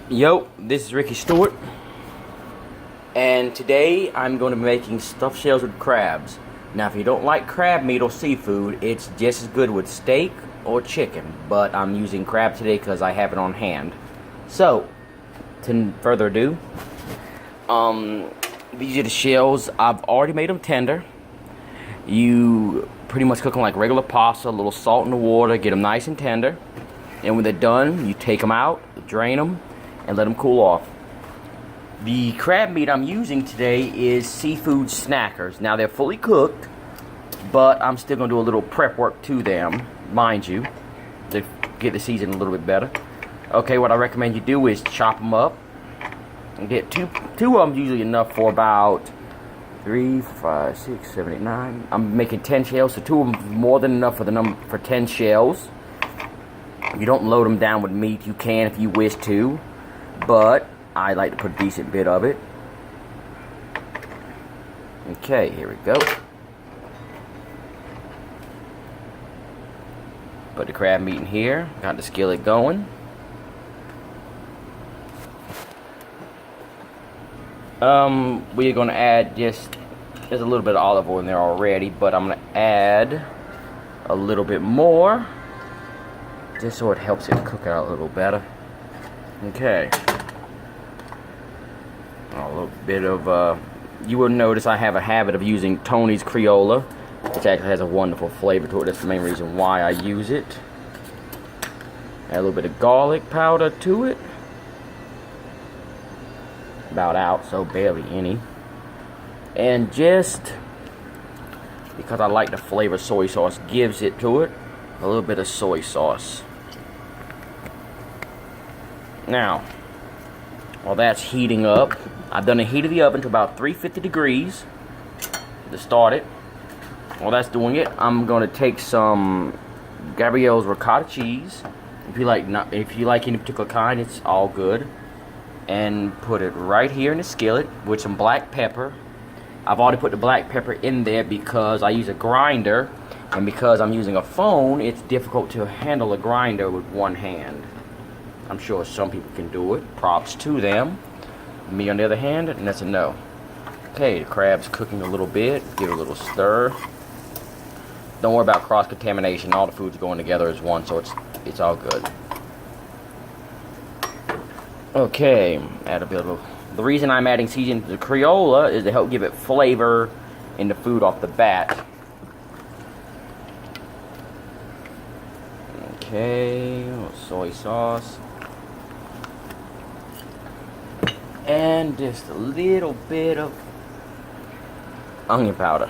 Yo, this is Ricky Stewart, and today I'm going to be making stuffed shells with crabs. Now, if you don't like crab meat or seafood, it's just as good with steak or chicken, but I'm using crab today because I have it on hand. So, to further ado, these are the shells. I've already made them tender. You pretty much cook them like regular pasta, a little salt in the water, get them nice and tender. And when they're done, you take them out, drain them, and let them cool off. The crab meat I'm using today is Seafood Snackers. Now, they're fully cooked, but I'm still going to do a little prep work to them, mind you, to get the seasoning a little bit better. Okay, what I recommend you do is chop them up. And get two of them usually enough for about 3, 5, 6, 7, 8, 9. I'm making 10 shells, so 2 of them is more than enough for 10 shells. You don't load them down with meat. You can if you wish to, but I like to put a decent bit of it. Okay, here we go. Put the crab meat in here. Got the skillet going. We're going to add there's a little bit of olive oil in there already, but I'm going to add a little bit more, just so it helps it cook out a little better. Okay. A little bit of, you will notice I have a habit of using Tony's Crayola, which actually has a wonderful flavor to it. That's the main reason why I use it. Add a little bit of garlic powder to it. About out, so barely any. And just because I like the flavor soy sauce gives it to it, a little bit of soy sauce. Now, while that's heating up, I've done the heat of the oven to about 350 degrees to start it. While that's doing it, I'm going to take some Gabrielle's ricotta cheese. If you like any particular kind, it's all good. And put it right here in the skillet with some black pepper. I've already put the black pepper in there because I use a grinder, and because I'm using a phone, it's difficult to handle a grinder with one hand. I'm sure some people can do it. Props to them. Me, on the other hand, and that's a no. Okay, the crab's cooking a little bit. Give it a little stir. Don't worry about cross-contamination. All the food's going together as one, so it's all good. Okay, add a bit of. The reason I'm adding seasoning to the Crayola is to help give it flavor in the food off the bat. Okay, a little soy sauce. And just a little bit of onion powder.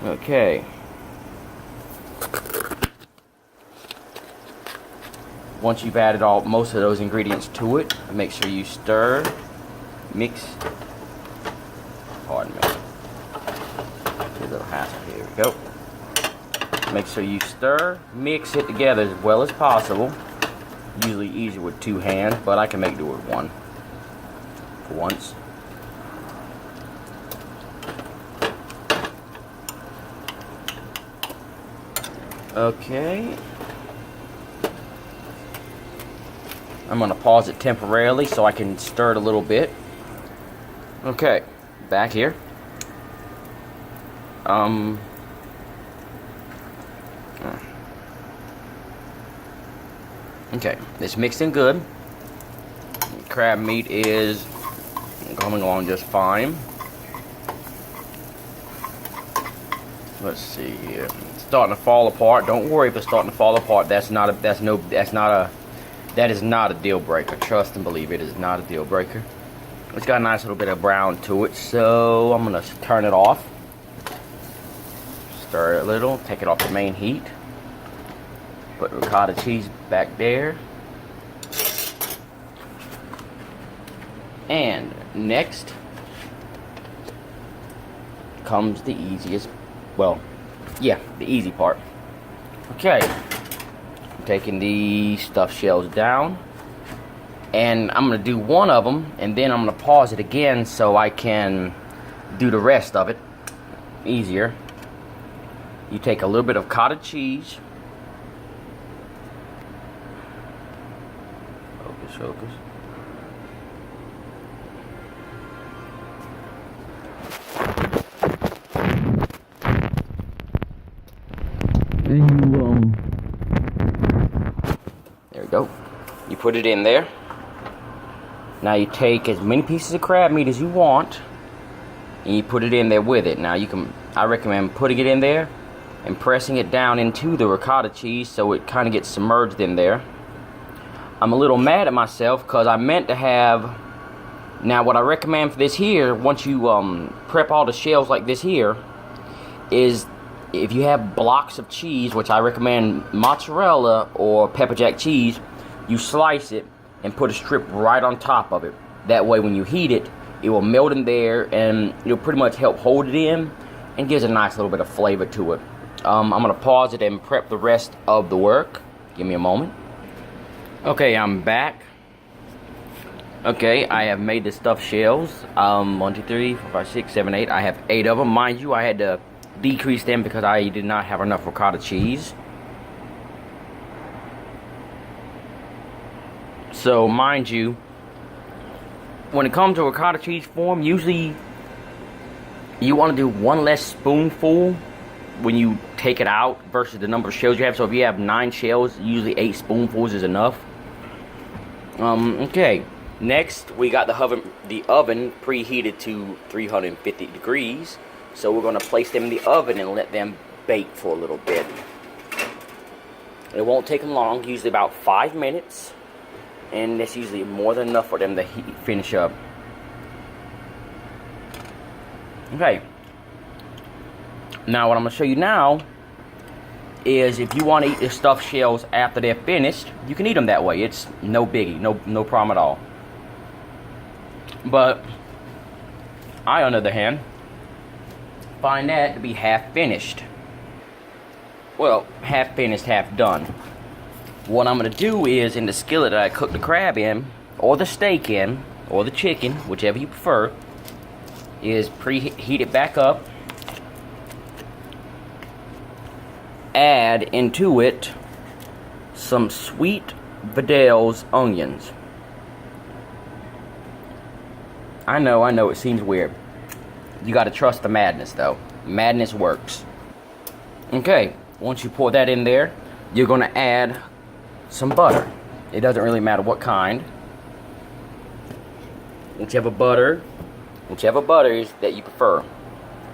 Okay. Once you've added most of those ingredients to it, make sure you stir, mix. Pardon me. A little hassle. Here we go. Make sure you stir, mix it together as well as possible. Usually easier with 2 hands, but I can make do with 1 for once. Okay. I'm going to pause it temporarily so I can stir it a little bit. Okay, back here. Okay, it's mixed in good. Crab meat is coming along just fine. Let's see here. It's starting to fall apart. Don't worry if it's starting to fall apart. That is not a deal breaker. Trust and believe it is not a deal breaker. It's got a nice little bit of brown to it, so I'm gonna turn it off. Stir it a little, take it off the main heat. Put ricotta cheese back there. And next comes the easiest, the easy part. Okay. Taking the stuffed shells down, and I'm going to do one of them, and then I'm going to pause it again so I can do the rest of it easier. You take a little bit of cottage cheese, Focus, focus. There we go. You put it in there. Now you take as many pieces of crab meat as you want, and you put it in there with it. Now I recommend putting it in there and pressing it down into the ricotta cheese so it kind of gets submerged in there. I'm a little mad at myself because I meant to have. Now what I recommend for this here, once you prep all the shells like this here, is if you have blocks of cheese, which I recommend mozzarella or pepper jack cheese, you slice it and put a strip right on top of it. That way when you heat it, it will melt in there and it'll pretty much help hold it in and gives a nice little bit of flavor to it. I'm going to pause it and prep the rest of the work. Give me a moment. Okay, I'm back. Okay, I have made the stuffed shells. 1, 2, 3, 4, 5, 6, 7, 8. I have 8 of them. Mind you, I had to decrease them because I did not have enough ricotta cheese. So, mind you, when it comes to ricotta cheese form, usually you want to do one less spoonful when you take it out versus the number of shells you have. So if you have 9 shells, usually 8 spoonfuls is enough. Okay, next we got the oven preheated to 350 degrees. So we're going to place them in the oven and let them bake for a little bit. It won't take them long, usually about 5 minutes. And that's usually more than enough for them to finish up. Okay. Now what I'm going to show you now is if you want to eat the stuffed shells after they're finished, you can eat them that way. It's no biggie, no problem at all. But I, on the other hand, find that to be half finished. Well, half finished, half done. What I'm going to do is, in the skillet that I cooked the crab in, or the steak in, or the chicken, whichever you prefer, is preheat it back up. Add into it some sweet Vidal's onions. I know, it seems weird. You got to trust the madness, though. Madness works. Okay, once you pour that in there, you're going to add some butter. It doesn't really matter what kind. Whichever butter is that you prefer.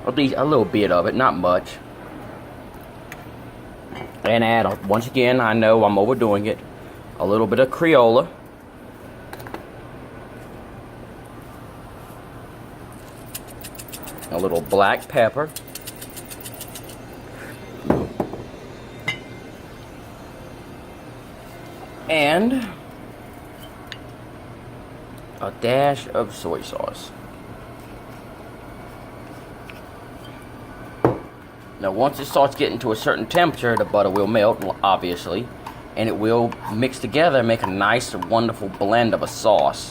At least a little bit of it, not much. And add, once again, I know I'm overdoing it, a little bit of Crayola. A little black pepper. And a dash of soy sauce. Now once it starts getting to a certain temperature, the butter will melt, obviously, and it will mix together and make a nice, wonderful blend of a sauce.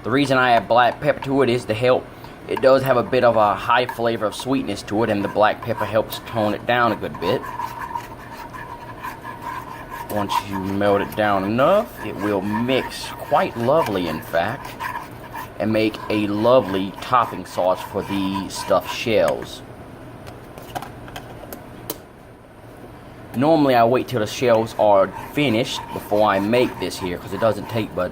The reason I add black pepper to it is to help. It does have a bit of a high flavor of sweetness to it, and the black pepper helps tone it down a good bit. Once you melt it down enough, it will mix quite lovely, in fact, and make a lovely topping sauce for the stuffed shells. Normally I wait till the shells are finished before I make this here, because it doesn't take but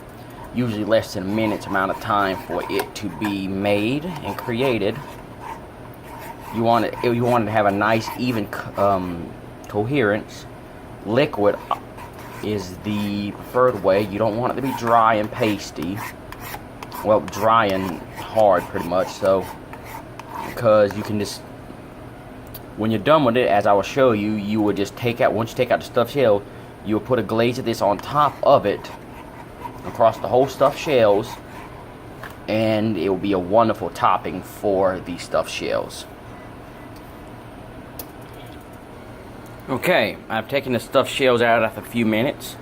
usually less than a minute's amount of time for it to be made and created. You want it to have a nice even coherence. Liquid is the preferred way. You don't want it to be dry and pasty. Well, dry and hard pretty much, so because you can just, when you're done with it, as I will show you, you will just take out, once you take out the stuffed shell, you will put a glaze of this on top of it across the whole stuffed shells, and it will be a wonderful topping for the stuffed shells. Okay, I've taken the stuffed shells out after a few minutes.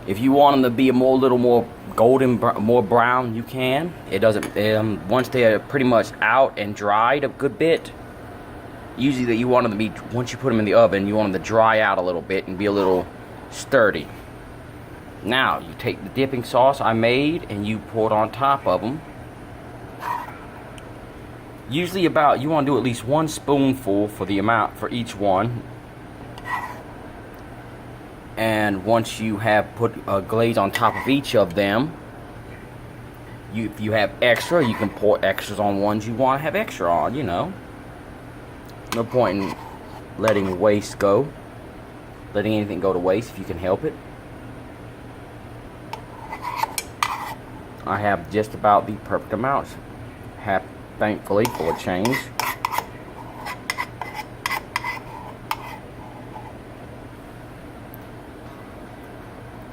If you want them to be a little more golden, more brown, you can. It doesn't. Once they're pretty much out and dried a good bit, usually you want them to be, once you put them in the oven, you want them to dry out a little bit and be a little sturdy. Now, you take the dipping sauce I made and you pour it on top of them. Usually you want to do at least 1 spoonful for the amount for each one. And once you have put a glaze on top of each of them, if you have extra, you can pour extras on ones you want to have extra on, you know. No point in letting waste go. Letting anything go to waste if you can help it. I have just about the perfect amounts. Thankfully, for a change.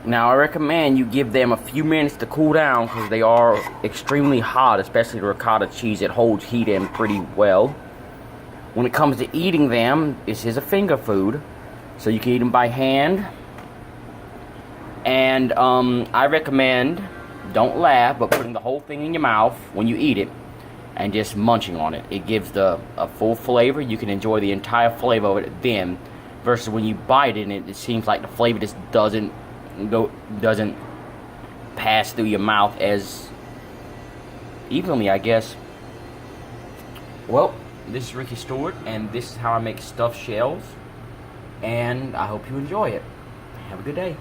Now, I recommend you give them a few minutes to cool down because they are extremely hot, especially the ricotta cheese. It holds heat in pretty well. When it comes to eating them, this is a finger food, so you can eat them by hand. And I recommend, don't laugh, but putting the whole thing in your mouth when you eat it and just munching on it. It gives a full flavor. You can enjoy the entire flavor of it then, versus when you bite it and it seems like the flavor just doesn't pass through your mouth as evenly, I guess. Well, this is Ricky Stewart, and this is how I make stuffed shells, and I hope you enjoy it. Have a good day.